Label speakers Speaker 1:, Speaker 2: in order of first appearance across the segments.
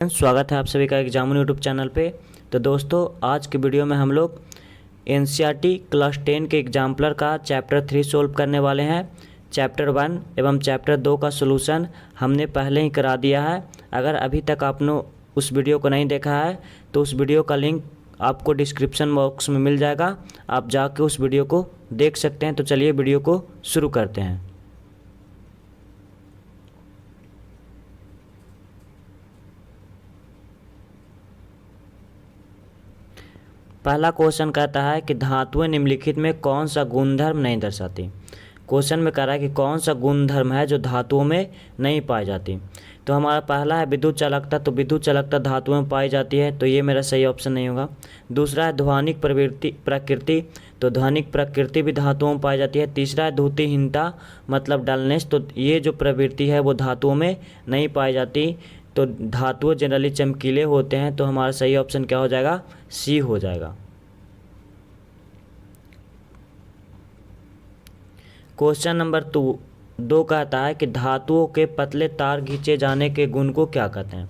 Speaker 1: स्वागत है आप सभी का एग्जामिन यूट्यूब चैनल पे। तो दोस्तों आज के वीडियो में हम लोग एनसीईआरटी क्लास 10 के एग्जाम्पलर का चैप्टर 3 सोल्व करने वाले हैं। चैप्टर 1 एवं चैप्टर 2 का सॉल्यूशन हमने पहले ही करा दिया है। अगर अभी तक आपने उस वीडियो को नहीं देखा है तो उस वीडियो का लिंक आपको डिस्क्रिप्शन बॉक्स में मिल जाएगा, आप जाके उस वीडियो को देख सकते हैं। तो चलिए वीडियो को शुरू करते हैं। पहला क्वेश्चन कहता है कि धातुएं निम्नलिखित में कौन सा गुणधर्म नहीं दर्शाती। क्वेश्चन में कह रहा है कि कौन सा गुणधर्म है जो धातुओं में नहीं पाई जाती। तो हमारा पहला है विद्युत चालकता, तो विद्युत चालकता धातुओं में पाई जाती है, तो ये मेरा सही ऑप्शन नहीं होगा। दूसरा है ध्वनिक प्रकृति, तो ध्वनिक प्रकृति भी धातुओं में पाई जाती है। तीसरा है द्युतिहीनता मतलब डलनेस, तो ये जो प्रवृत्ति है वो धातुओं में नहीं पाई जाती। तो धातुएं जनरली चमकीले होते हैं, तो हमारा सही ऑप्शन क्या हो जाएगा, सी हो जाएगा। क्वेश्चन नंबर 2 कहता है कि धातुओं के पतले तार खींचे जाने के गुण को क्या कहते हैं।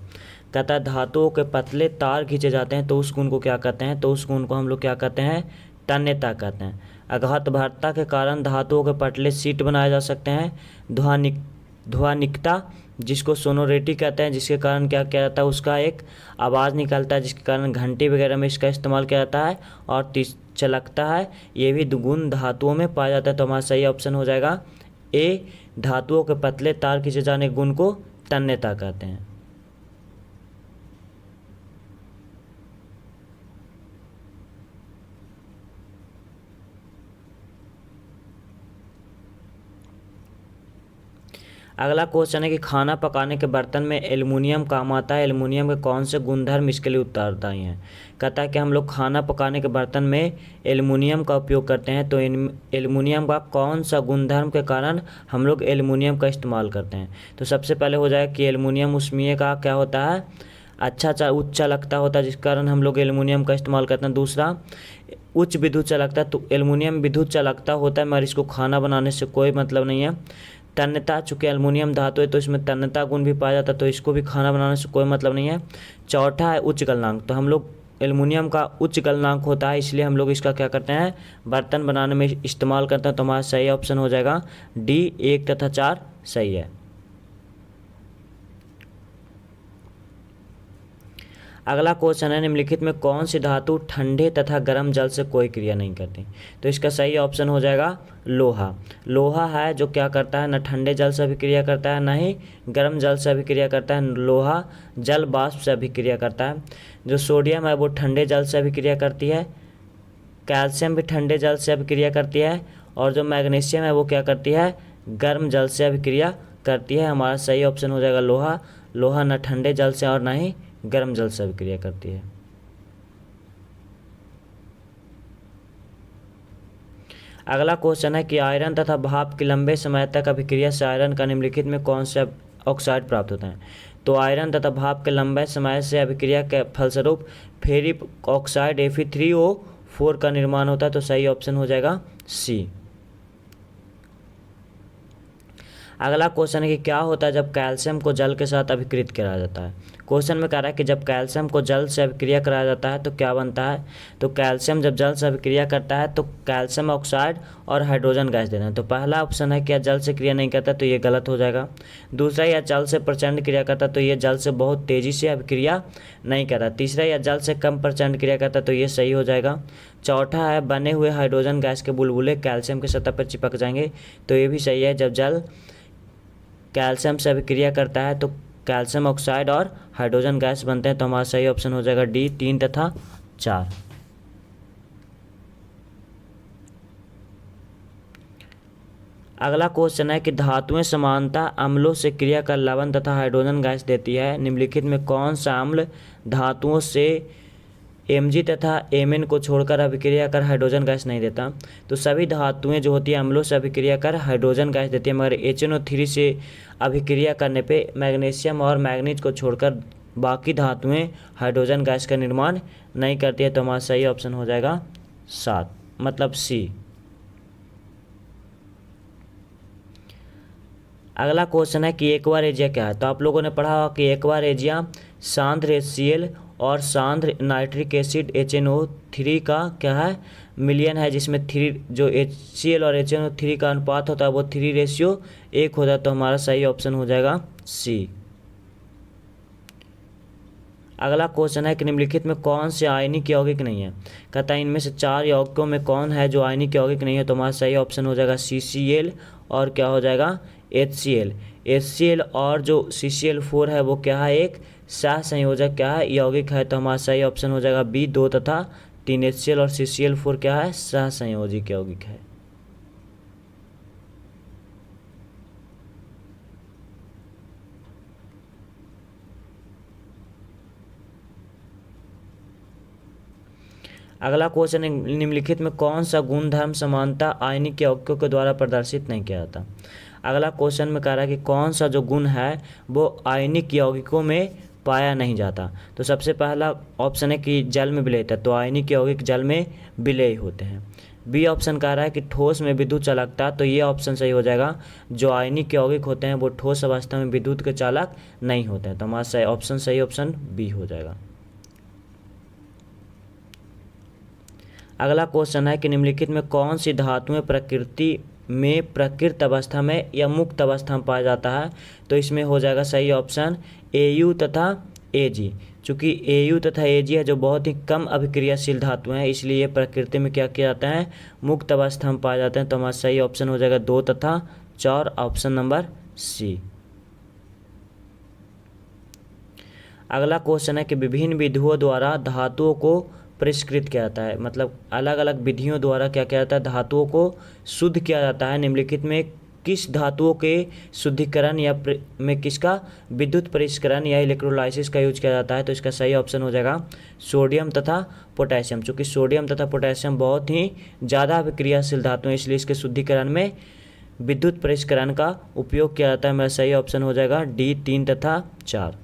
Speaker 1: कहता है धातुओं के पतले तार खींचे जाते हैं तो उस गुण को क्या कहते हैं, तो उस गुण को हम लोग क्या कहते हैं, तन्यता कहते हैं। आघात भारिता के कारण धातुओं के पतले सीट बनाए जा सकते हैं। ध्वनिकता जिसको सोनोरिटी कहते हैं, जिसके कारण क्या किया जाता है, उसका एक आवाज़ निकलता है, जिसके कारण घंटी वगैरह में इसका इस्तेमाल किया जाता है। और चलकता है, ये भी गुण धातुओं में पाया जाता है। तो हमारा सही ऑप्शन हो जाएगा ए, धातुओं के पतले तार खींचे जाने के गुण को तन्यता कहते हैं। अगला क्वेश्चन है कि खाना पकाने के बर्तन में एल्युमिनियम काम आता है, एल्युमिनियम के कौन से गुणधर्म इसके लिए उत्तरदायी हैं। कहता है कि हम लोग खाना पकाने के बर्तन में एल्युमिनियम का उपयोग करते हैं, तो एल्युमिनियम का कौन सा गुणधर्म के कारण हम लोग एल्युमिनियम का इस्तेमाल करते हैं। तो सबसे पहले हो जाएगा कि एल्युमिनियम उसमें का क्या होता है, अच्छा उच्च चालकता होता है, जिस कारण हम लोग एल्युमिनियम का इस्तेमाल करते हैं। दूसरा उच्च विद्युत चालकता, तो एल्युमिनियम विद्युत चालकता होता है मगर इसको खाना बनाने से कोई मतलब नहीं है। तन्यता, चूँकि एल्युमिनियम धातु है तो इसमें तन्यता गुण भी पाया जाता है, तो इसको भी खाना बनाने से कोई मतलब नहीं है। चौथा है उच्च गलनांक, तो हम लोग एल्युमिनियम का उच्च गलनांक होता है, इसलिए हम लोग इसका क्या करते हैं, बर्तन बनाने में इस्तेमाल करते हैं। तो हमारा सही ऑप्शन हो जाएगा डी, 1 तथा 4 सही है। अगला क्वेश्चन है निम्नलिखित में कौन सी धातु ठंडे तथा गर्म जल से कोई क्रिया नहीं करती। तो इसका सही ऑप्शन हो जाएगा लोहा। लोहा है जो क्या करता है, न ठंडे जल से अभिक्रिया करता है न ही गर्म जल से अभिक्रिया करता है। लोहा जल वाष्प से अभिक्रिया करता है। जो सोडियम है वो ठंडे जल से अभिक्रिया करती है। कैल्शियम भी ठंडे जल से अभिक्रिया करती है। और जो मैग्नीशियम है वो क्या करती है, गर्म जल से अभिक्रिया करती है। हमारा सही ऑप्शन हो जाएगा लोहा। लोहा न ठंडे जल से और न ही गर्म जल से अभिक्रिया करती है। अगला क्वेश्चन है कि आयरन तथा भाप की लंबे समय तक अभिक्रिया से आयरन का निम्नलिखित में कौन से ऑक्साइड प्राप्त होता है। तो आयरन तथा भाप के लंबे समय से अभिक्रिया के फलस्वरूप फेरिक ऑक्साइड Fe3O4 का निर्माण होता है। तो सही ऑप्शन हो जाएगा सी। अगला क्वेश्चन है कि क्या होता है जब कैल्शियम को जल के साथ अभिक्रित कराया जाता है। क्वेश्चन में कह रहा है कि जब कैल्शियम को जल से अभिक्रिया कराया जाता है तो क्या बनता है। तो कैल्शियम जब जल से अभिक्रिया करता है तो कैल्शियम ऑक्साइड और हाइड्रोजन गैस देना है। तो पहला ऑप्शन है कि यह जल से क्रिया नहीं करता, तो ये गलत हो जाएगा। दूसरा, यह जल से प्रचंड क्रिया करता, तो ये जल से बहुत तेज़ी से अभिक्रिया नहीं करता। तीसरा, यह जल से कम प्रचंड क्रिया करता, तो ये सही हो जाएगा। चौथा है बने हुए हाइड्रोजन गैस के बुलबुले कैल्शियम की सतह पर चिपक जाएंगे, तो ये भी सही है। जब जल कैल्शियम से अभिक्रिया करता है तो कैल्शियम ऑक्साइड और हाइड्रोजन गैस बनते हैं। तो हमारा सही ऑप्शन हो जाएगा डी, 3 तथा 4। अगला क्वेश्चन है कि धातुएं समानता अम्लों से क्रिया कर लवण तथा हाइड्रोजन गैस देती है। निम्नलिखित में कौन सा अम्ल धातुओं से Mg तथा Mn को छोड़कर अभिक्रिया कर हाइड्रोजन गैस नहीं देता। तो सभी धातुएं जो होती है अम्लों से अभिक्रिया कर हाइड्रोजन गैस देती है, मगर HNO3 से अभिक्रिया करने पे मैग्नीशियम और मैग्नीज को छोड़कर बाकी धातुएं हाइड्रोजन गैस का निर्माण नहीं करती है। तो हमारा सही ऑप्शन हो जाएगा 7 मतलब सी। अगला क्वेश्चन है कि एक्वा रेजिया क्या है। तो आप लोगों ने पढ़ा होगा कि एक्वा रेजिया सांद्र HCl और सांद्र नाइट्रिक एसिड HNO3 का क्या है, मिलियन है, जिसमें 3 जो HCl और HNO3 का अनुपात होता है वो 3:1 होता है। तो हमारा सही ऑप्शन हो जाएगा सी। अगला क्वेश्चन है कि निम्नलिखित में कौन से आयनिक यौगिक नहीं है। कहता है इनमें से 4 यौगिकों में कौन है जो आयनिक यौगिक नहीं है। तो हमारा सही ऑप्शन हो जाएगा CCl और क्या हो जाएगा HCl। HCl और जो CCl4 है वो क्या है, एक सहसंयोजक क्या है, यौगिक है। तो हमारा सही ऑप्शन हो जाएगा बी, 2 तथा 3। HCl और CCl4 क्या है, सहसंयोजक यौगिक है। अगला क्वेश्चन है निम्नलिखित में कौन सा गुणधर्म समानता आयनिक यौगिकों के द्वारा प्रदर्शित नहीं किया जाता। अगला क्वेश्चन में कह रहा है कि कौन सा जो गुण है वो आयनिक यौगिकों में पाया नहीं जाता। तो सबसे पहला ऑप्शन है कि जल में विलयित है, तो आयनिक यौगिक जल में विलय होते हैं। बी ऑप्शन कह रहा है कि ठोस में विद्युत चालकता, तो ये ऑप्शन सही हो जाएगा। जो आयनिक यौगिक होते हैं वो ठोस अवस्था में विद्युत के चालक नहीं होते हैं। तो हमारा सही ऑप्शन बी हो जाएगा। अगला क्वेश्चन है कि निम्नलिखित में कौन सी धातुएं प्रकृति में प्रकृत अवस्था में या मुक्त अवस्था में पाया जाता है। तो इसमें हो जाएगा सही ऑप्शन Au तथा Ag। चूँकि Au तथा Ag है जो बहुत ही कम अभिक्रियाशील धातुएं हैं, इसलिए ये प्रकृति में क्या किया जाता है, मुक्त अवस्था में पाए जाते हैं। तो हमारा सही ऑप्शन हो जाएगा 2 तथा 4, ऑप्शन नंबर सी। अगला क्वेश्चन है कि विभिन्न विधियों द्वारा धातुओं को परिष्कृत किया जाता है, मतलब अलग अलग विधियों द्वारा क्या किया जाता है, धातुओं को शुद्ध किया जाता है। निम्नलिखित में किस धातुओं के शुद्धिकरण या में किसका विद्युत परिष्करण या इलेक्ट्रोलाइसिस का यूज किया जाता है। तो इसका सही ऑप्शन हो जाएगा सोडियम तथा पोटेशियम। चूँकि सोडियम तथा पोटेशियम बहुत ही ज़्यादा अभिक्रियाशील धातु हैं, इसलिए इसके शुद्धिकरण में विद्युत परिष्करण का उपयोग किया जाता है। मेरा सही ऑप्शन हो जाएगा डी, 3 तथा 4।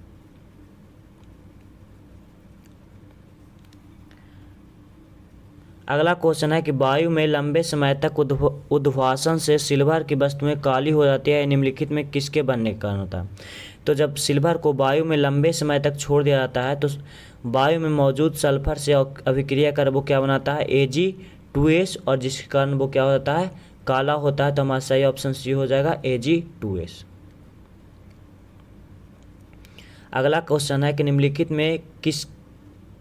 Speaker 1: अगला क्वेश्चन है कि वायु में लंबे समय तक उद्वासन से सिल्वर की वस्तुएं काली हो जाती है, निम्नलिखित में किसके बनने के कारण होता है। तो जब सिल्वर को वायु में लंबे समय तक छोड़ दिया जाता है तो वायु में मौजूद सल्फर से अभिक्रिया कर वो क्या बनाता है, Ag2S, और जिसके कारण वो क्या होता है, काला होता है। तो हमारा सही ऑप्शन सी हो जाएगा Ag2S। अगला क्वेश्चन है कि निम्नलिखित में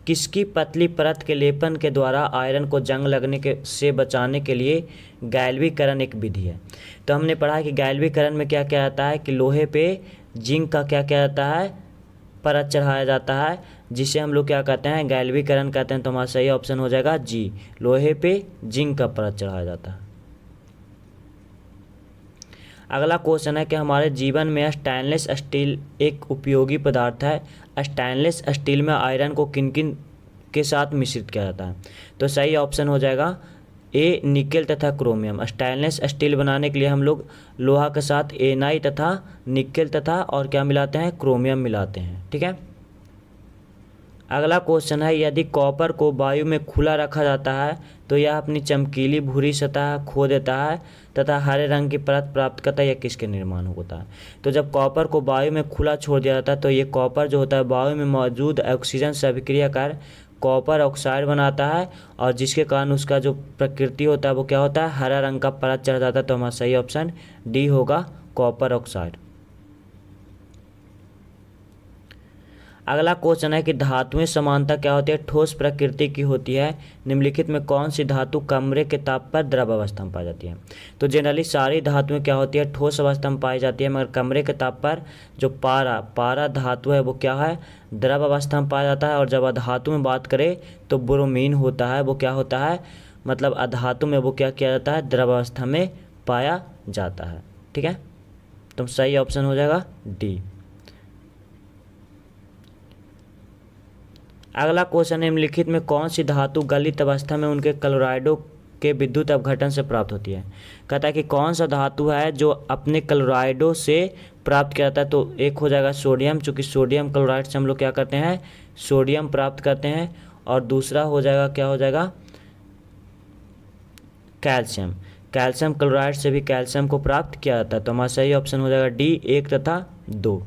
Speaker 1: किसकी पतली परत के लेपन के द्वारा आयरन को जंग लगने के से बचाने के लिए गैल्वीकरण एक विधि है। तो हमने पढ़ा कि गैल्वीकरण में क्या किया जाता है कि लोहे पे जिंक का क्या किया जाता है, परत चढ़ाया जाता है, जिसे हम लोग क्या कहते हैं, गैल्वीकरण कहते हैं। तो हमारा सही ऑप्शन हो जाएगा जी, लोहे पे जिंक का परत चढ़ाया जाता है। अगला क्वेश्चन है कि हमारे जीवन में स्टेनलेस स्टील एक उपयोगी पदार्थ है। स्टेनलेस स्टील में आयरन को किन किन के साथ मिश्रित किया जाता है। तो सही ऑप्शन हो जाएगा ए, निकेल तथा क्रोमियम। स्टेनलेस स्टील बनाने के लिए हम लोग लोहा के साथ Ni तथा निकेल तथा और क्या मिलाते हैं, क्रोमियम मिलाते हैं। ठीक है। अगला क्वेश्चन है यदि कॉपर को वायु में खुला रखा जाता है तो यह अपनी चमकीली भूरी सतह खो देता है तथा हरे रंग की परत प्राप्त करता है, यह किसके निर्माण होता है। तो जब कॉपर को वायु में खुला छोड़ दिया जाता है तो ये कॉपर जो होता है वायु में मौजूद ऑक्सीजन से अभिक्रिया कर कॉपर ऑक्साइड बनाता है, और जिसके कारण उसका जो प्रकृति होता है वो क्या होता है, हरा रंग का परत चढ़ जाता है। तो हमारा सही ऑप्शन डी होगा, कॉपर ऑक्साइड। अगला क्वेश्चन है कि धातुएं समानता क्या होती है, ठोस प्रकृति की होती है। निम्नलिखित में कौन सी धातु कमरे के ताप पर द्रव अवस्था में पाई जाती है। तो जनरली सारी धातुएं क्या होती है, ठोस अवस्था में पाई जाती है, मगर कमरे के ताप पर जो पारा धातु है वो क्या है, द्रव अवस्था में पाया जाता है। और जब अधातु में बात करें तो ब्रोमीन होता है, वो क्या होता है, मतलब अधातु में वो क्या किया जाता है, द्रव अवस्था में पाया जाता है। ठीक है, तो सही ऑप्शन हो जाएगा डी। अगला क्वेश्चन है निम्नलिखित में कौन सी धातु गलित अवस्था में उनके क्लोराइडों के विद्युत अपघटन से प्राप्त होती है। कहता है कि कौन सा धातु है जो अपने क्लोराइडों से प्राप्त किया जाता है। तो एक हो जाएगा सोडियम, चूँकि सोडियम क्लोराइड से हम लोग क्या करते हैं, सोडियम प्राप्त करते हैं। और दूसरा हो जाएगा, क्या हो जाएगा, कैल्शियम। कैल्शियम क्लोराइड से भी कैल्शियम को प्राप्त किया जाता है। तो हमारा सही ऑप्शन हो जाएगा डी, 1 तथा 2।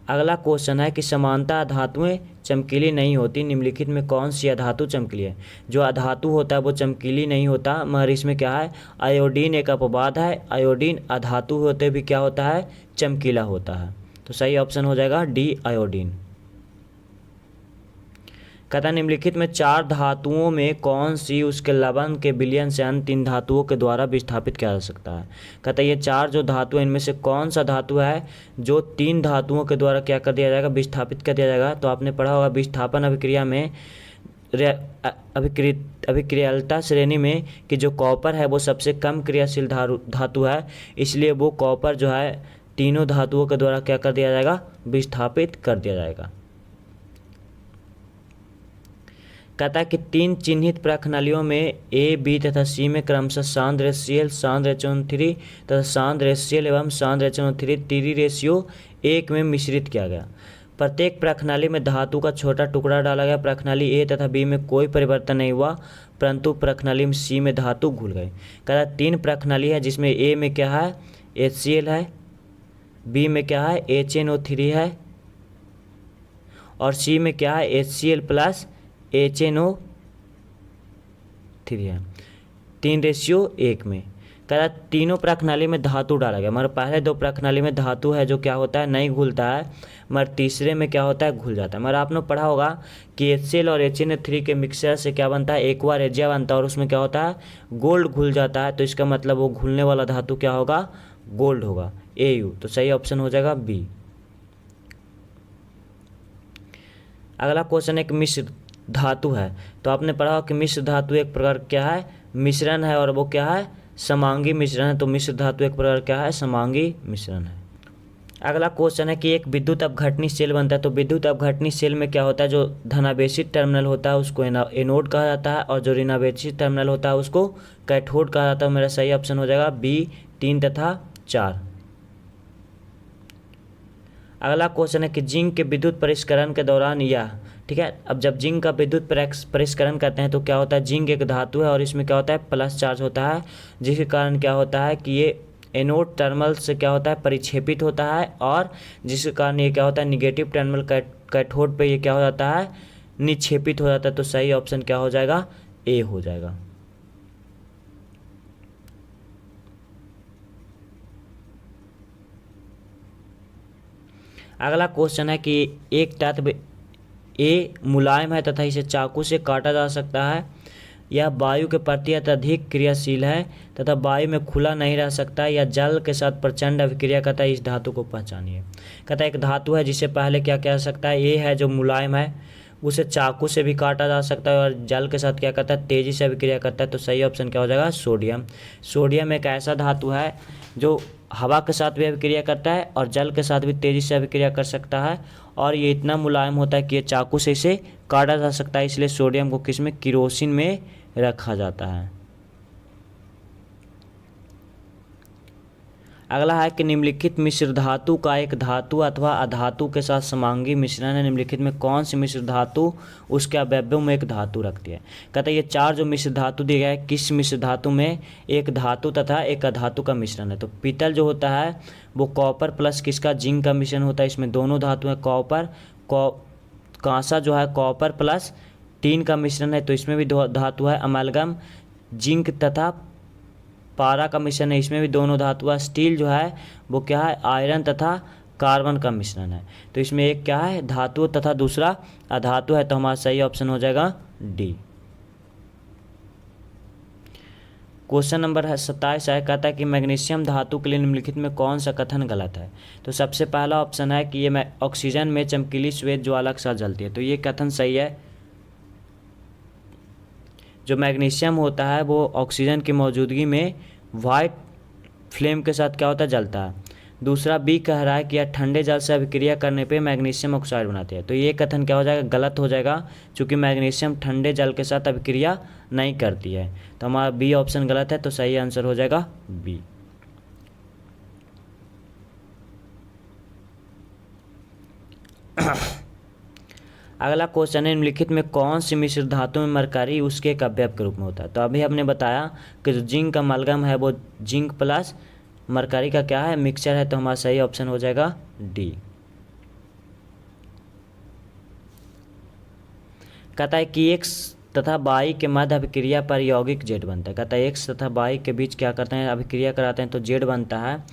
Speaker 1: अगला क्वेश्चन है कि समानता अधातुएं चमकीली नहीं होती, निम्नलिखित में कौन सी अधातु चमकीली है। जो अधातु होता है वो चमकीली नहीं होता, मगर इसमें क्या है, आयोडीन एक अपवाद है। आयोडीन अधातु होते भी क्या होता है, चमकीला होता है। तो सही ऑप्शन हो जाएगा डी, आयोडीन। कहता है निम्नलिखित में 4 धातुओं में कौन सी उसके लवण के विलयन से अन्य 3 धातुओं के द्वारा विस्थापित किया जा सकता है। कहता है ये 4 जो धातु है इनमें से कौन सा धातु है जो 3 धातुओं के द्वारा क्या कर दिया जाएगा, विस्थापित कर दिया जाएगा। तो आपने पढ़ा होगा विस्थापन अभिक्रिया में अभिक्रियालता श्रेणी में कि जो कॉपर है वो सबसे कम क्रियाशील धातु है, इसलिए वो कॉपर जो है तीनों धातुओं के द्वारा क्या कर दिया जाएगा, विस्थापित कर दिया जाएगा। कहता है कि 3 चिन्हित प्रणालियों में ए, बी तथा सी में क्रमशः सांद्र रेशियल, सांद्र HNO3 तथा सांद्र रेशियल एवं सांद्र HNO3 3:1 में मिश्रित किया गया। प्रत्येक प्रणाली में धातु का छोटा टुकड़ा डाला गया। प्रणाली ए तथा बी में कोई परिवर्तन नहीं हुआ, परंतु प्रणाली में सी में धातु घुल गई। कहता है 3 प्रणाली है जिसमें ए में क्या है, HCl है, बी में क्या है, HNO3 है, और सी में क्या है, HCl प्लस HNO3 है। 3:1 में। कहता तीनों प्रणाली में धातु डाला गया, मगर पहले 2 प्रणाली में धातु है जो क्या होता है, नहीं घुलता है, मगर तीसरे में क्या होता है, घुल जाता है। मगर आपने पढ़ा होगा कि HCl और HNO3 के मिक्सचर से क्या बनता है, एक्वा रेजिया बनता है, और उसमें क्या होता है, गोल्ड घुल जाता है। तो इसका मतलब वो घुलने वाला धातु क्या होगा, गोल्ड होगा, AU। तो सही ऑप्शन हो जाएगा बी। अगला क्वेश्चन एक मिश्र धातु है। तो आपने पढ़ा कि मिश्र धातु एक प्रकार क्या है, मिश्रण है, और वो क्या है, समांगी मिश्रण है। तो मिश्र धातु एक प्रकार क्या है, समांगी मिश्रण है। अगला क्वेश्चन है कि एक विद्युत अपघटनी सेल बनता है। तो विद्युत अपघटनी सेल में क्या होता है, जो धनावेशित टर्मिनल होता है उसको एनोड कहा जाता है, और जो ऋणावेशित टर्मिनल होता है उसको कैथोड कहा जाता है। मेरा सही ऑप्शन हो जाएगा बी, 3 तथा 4। अगला क्वेश्चन है कि जिंक के विद्युत परिष्करण के दौरान यह, ठीक है, अब जब जिंक का विद्युत परिष्करण करते हैं तो क्या होता है, जिंक एक धातु है और इसमें क्या होता है, प्लस चार्ज होता है, जिसके कारण क्या होता है कि ये एनोड टर्मिनल से क्या होता है, परिक्षेपित होता है, और जिसके कारण ये क्या होता है, निगेटिव टर्मिनल कैथोड पे ये क्या हो जाता है, निक्षेपित हो जाता है। तो सही ऑप्शन क्या हो जाएगा, ए हो जाएगा। अगला क्वेश्चन है कि एक तत्व ए मुलायम है तथा इसे चाकू से काटा जा सकता है। यह वायु के प्रति अत्यधिक क्रियाशील है तथा वायु में खुला नहीं रह सकता। यह जल के साथ प्रचंड अभिक्रिया करता है। इस धातु को पहचानिए। कहता है एक धातु है जिसे पहले क्या कह सकता है, ए है जो मुलायम है, उसे चाकू से भी काटा जा सकता है, और जल के साथ क्या करता है, तेज़ी से अभिक्रिया करता है। तो सही ऑप्शन क्या हो जाएगा, सोडियम। सोडियम एक ऐसा धातु है जो हवा के साथ भी अभिक्रिया करता है और जल के साथ भी तेज़ी से अभिक्रिया कर सकता है, और ये इतना मुलायम होता है कि ये चाकू से इसे काटा जा सकता है। इसलिए सोडियम को किस में, किरोसिन में रखा जाता है। अगला है कि निम्नलिखित मिश्र धातु का एक धातु अथवा अधातु के साथ समांगी मिश्रण है। निम्नलिखित में कौन सी मिश्र धातु उसके अवयवों में एक धातु रखती है। कहता है ये 4 जो मिश्र धातु दिए गए किस मिश्र धातु में, एक धातु तथा एक अधातु का मिश्रण है। तो पीतल जो होता है वो कॉपर प्लस किसका, जिंक का मिश्रण होता है। इसमें दोनों धातु हैं कॉपर, कांसा जो है कॉपर प्लस टीन का मिश्रण है। तो इसमें भी दो धातु है। अमलगम जिंक तथा पारा का मिश्रण है, इसमें भी दोनों धातु है। स्टील जो है वो क्या है, आयरन तथा कार्बन का मिश्रण है। तो इसमें एक क्या है, धातु तथा दूसरा अधातु है। तो हमारा सही ऑप्शन हो जाएगा डी। क्वेश्चन नंबर 27 है, कहता है कि मैग्नीशियम धातु के लिए निम्नलिखित में कौन सा कथन गलत है। तो सबसे पहला ऑप्शन है कि ये ऑक्सीजन में चमकीली श्वेत ज्वाला के साथ जलती है। तो ये कथन सही है। जो मैग्नीशियम होता है वो ऑक्सीजन की मौजूदगी में वाइट फ्लेम के साथ क्या होता है, जलता है। दूसरा बी कह रहा है कि यह ठंडे जल से अभिक्रिया करने पे मैग्नीशियम ऑक्साइड बनाते हैं। तो ये कथन क्या हो जाएगा, गलत हो जाएगा, क्योंकि मैग्नीशियम ठंडे जल के साथ अभिक्रिया नहीं करती है। तो हमारा बी ऑप्शन गलत है। तो सही आंसर हो जाएगा बी। अगला क्वेश्चन है, निम्नलिखित में कौन सी मिश्र धातु में मरकरी उसके एक अवयव के रूप में होता है। तो अभी हमने बताया कि जो जिंक का अमलगम है वो जिंक प्लस मरकरी का क्या है, मिक्सचर है। तो हमारा सही ऑप्शन हो जाएगा डी। कहता है कि एक्स तथा वाई के मध्य अभिक्रिया पर यौगिक जेड बनता है। कहता है एक्स तथा वाई के बीच क्या करते हैं, अभिक्रिया कराते हैं तो जेड बनता है।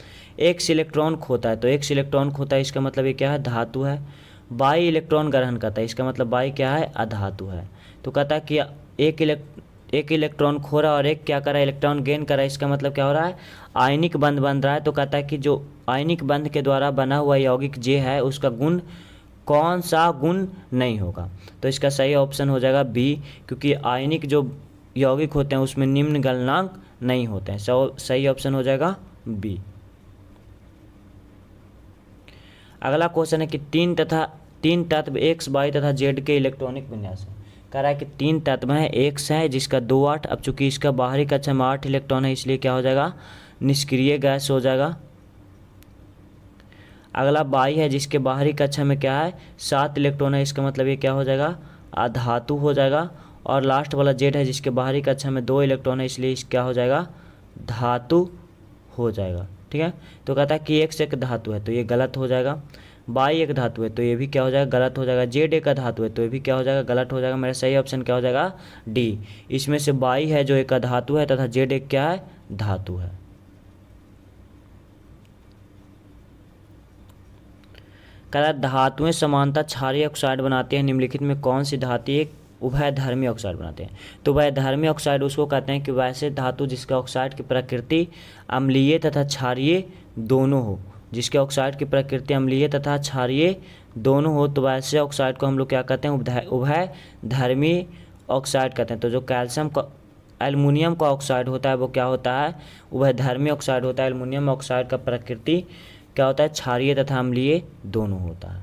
Speaker 1: एक्स इलेक्ट्रॉन खोता है तो एक्स इलेक्ट्रॉन खोता है, इसका मतलब ये क्या है, धातु है। वाई इलेक्ट्रॉन ग्रहण करता है, इसका मतलब वाई क्या है, अधातु है। तो कहता है कि एक इलेक्ट्रॉन खो रहा है और एक क्या कर रहा है, इलेक्ट्रॉन गेन कर रहा है, इसका मतलब क्या हो रहा है, आयनिक बंध बन रहा है। तो कहता है कि जो आयनिक बंध के द्वारा बना हुआ यौगिक जे है उसका गुण कौन सा गुण नहीं होगा। तो इसका सही ऑप्शन हो जाएगा बी, क्योंकि आयनिक जो यौगिक होते हैं उसमें निम्न गलनांक नहीं होते हैं। सही ऑप्शन हो जाएगा बी। अगला क्वेश्चन है कि तीन तत्व एक्स वाई तथा जेड के इलेक्ट्रॉनिक विन्यास है। कह रहा है कि 3 तत्व हैं, एक्स है जिसका 2 8, अब चूंकि इसका बाहरी कक्षा में 8 इलेक्ट्रॉन है इसलिए क्या हो जाएगा, निष्क्रिय गैस हो जाएगा। अगला वाई है जिसके बाहरी कक्षा में क्या है, 7 इलेक्ट्रॉन है, इसका मतलब ये क्या हो जाएगा, अधातु हो जाएगा। और लास्ट वाला जेड है जिसके बाहरी कक्षा में 2 इलेक्ट्रॉन है इसलिए क्या हो जाएगा, धातु हो जाएगा। ठीक है, तो कहता है कि एक्स एक धातु है तो ये गलत हो जाएगा, वाई एक धातु है तो ये भी क्या हो जाएगा, गलत हो जाएगा, जेड एक धातु है तो ये भी क्या हो जाएगा, गलत हो जाएगा। मेरा सही ऑप्शन क्या हो जाएगा, डी। इसमें से वाई है जो एक धातु है तथा जेड एक क्या है, धातु है। कह रहा है धातुएं समानता क्षारीय ऑक्साइड बनाते हैं, निम्नलिखित में कौन सी धातु एक उभयधर्मी ऑक्साइड बनाते हैं। तो उभयधर्मी ऑक्साइड उसको कहते हैं कि वैसे धातु जिसका ऑक्साइड की प्रकृति अम्लीय तथा क्षारीय दोनों हो, जिसके ऑक्साइड की प्रकृति अम्लीय तथा क्षारीय दोनों हो, तो वैसे ऑक्साइड को हम लोग क्या कहते हैं, उभयधर्मी ऑक्साइड कहते हैं। तो जो कैल्शियम का एल्युमिनियम का ऑक्साइड होता है वो क्या होता है, उभयधर्मी ऑक्साइड होता है। एल्युमिनियम ऑक्साइड का प्रकृति क्या होता है, क्षारीय तथा अम्लीय दोनों होता है।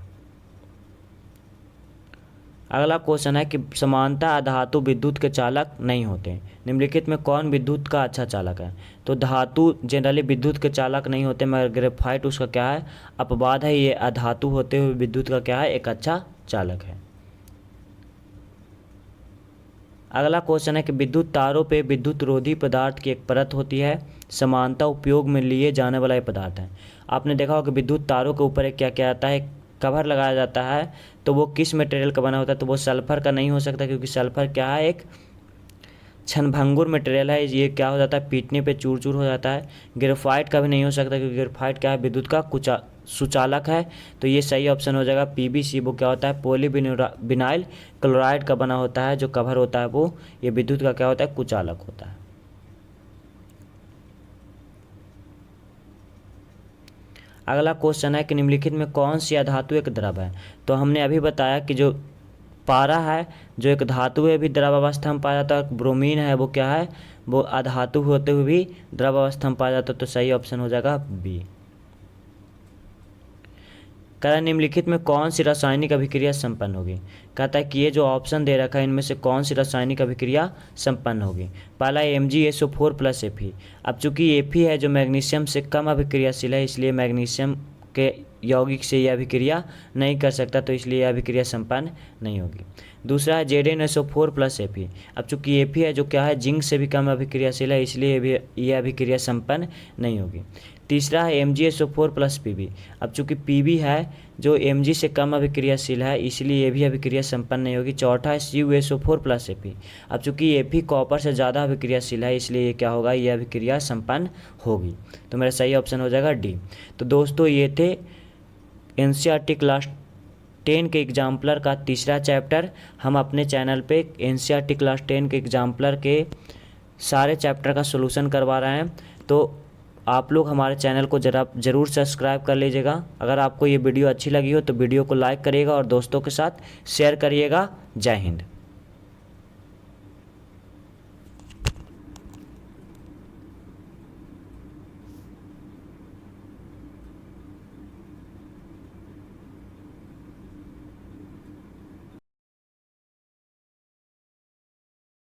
Speaker 1: अगला क्वेश्चन है कि समानता अधातु विद्युत के चालक नहीं होते, निम्नलिखित में कौन विद्युत का अच्छा चालक है। तो धातु जनरली विद्युत के चालक नहीं होते, मगर ग्रेफाइट उसका क्या है, अपवाद है, ये अधातु होते हुए विद्युत का क्या है, एक अच्छा चालक है। अगला क्वेश्चन है कि विद्युत तारों पे विद्युत रोधी पदार्थ की एक परत होती है, समानता उपयोग में लिए जाने वाला ये पदार्थ है। आपने देखा होगा कि विद्युत तारों के ऊपर एक क्या क्या आता है, कवर लगाया जाता है, तो वो किस मटेरियल का बना होता है, तो वो सल्फर का नहीं हो सकता, क्योंकि सल्फर क्या है, एक क्षणभंगुर मटेरियल है, ये क्या हो जाता है, पीटने पे चूर चूर हो जाता है। ग्रेफाइट का भी नहीं हो सकता क्योंकि ग्रेफाइट क्या है, विद्युत का सुचालक है। तो ये सही ऑप्शन हो जाएगा पीबीसी, वो क्या होता है, पॉलीविनाइल क्लोराइड का बना होता है, जो कवर होता है वो ये विद्युत का क्या होता है, कुचालक होता है। अगला क्वेश्चन है कि निम्नलिखित में कौन सी अधातु एक द्रव है। तो हमने अभी बताया कि जो पारा है जो एक धातु है भी द्रव अवस्था में पाया जाता है, ब्रोमीन है वो क्या है, वो अधातु होते हुए भी द्रव अवस्था में पाया जाता है। तो सही ऑप्शन हो जाएगा बी। कहता है निम्नलिखित में कौन सी रासायनिक अभिक्रिया संपन्न होगी। कहता है कि ये जो ऑप्शन दे रखा है इनमें से कौन सी रासायनिक अभिक्रिया संपन्न होगी। पहला MgSO4 + Fe। अब चूंकि Fe है जो मैग्नीशियम से कम अभिक्रियाशील है, इसलिए मैग्नीशियम के यौगिक से यह अभिक्रिया नहीं कर सकता, तो इसलिए यह अभिक्रिया संपन्न नहीं होगी। दूसरा है ZnSO4 + Fe। अब चूंकि Fe है जो क्या है, जिंक से भी कम अभिक्रियाशील है, इसलिए यह अभिक्रिया संपन्न नहीं होगी। तीसरा है MgSO4 + Pb। अब चूंकि Pb है जो Mg से कम अभिक्रियाशील है, इसलिए ये भी अभिक्रिया संपन्न नहीं होगी। चौथा है CuSO4 + Fe। अब चूंकि Fe कॉपर से ज़्यादा अभिक्रियाशील है, इसलिए ये क्या होगा, ये अभिक्रिया संपन्न होगी। तो मेरा सही ऑप्शन हो जाएगा डी। तो दोस्तों ये थे NCERT क्लास 10 के एग्जाम्पलर का तीसरा चैप्टर। हम अपने चैनल पे NCERT क्लास 10 के एग्जाम्पलर के सारे चैप्टर का सोल्यूशन करवा रहे हैं, तो आप लोग हमारे चैनल को ज़रूर सब्सक्राइब कर लीजिएगा। अगर आपको ये वीडियो अच्छी लगी हो तो वीडियो को लाइक करिएगा और दोस्तों के साथ शेयर करिएगा। जय हिंद।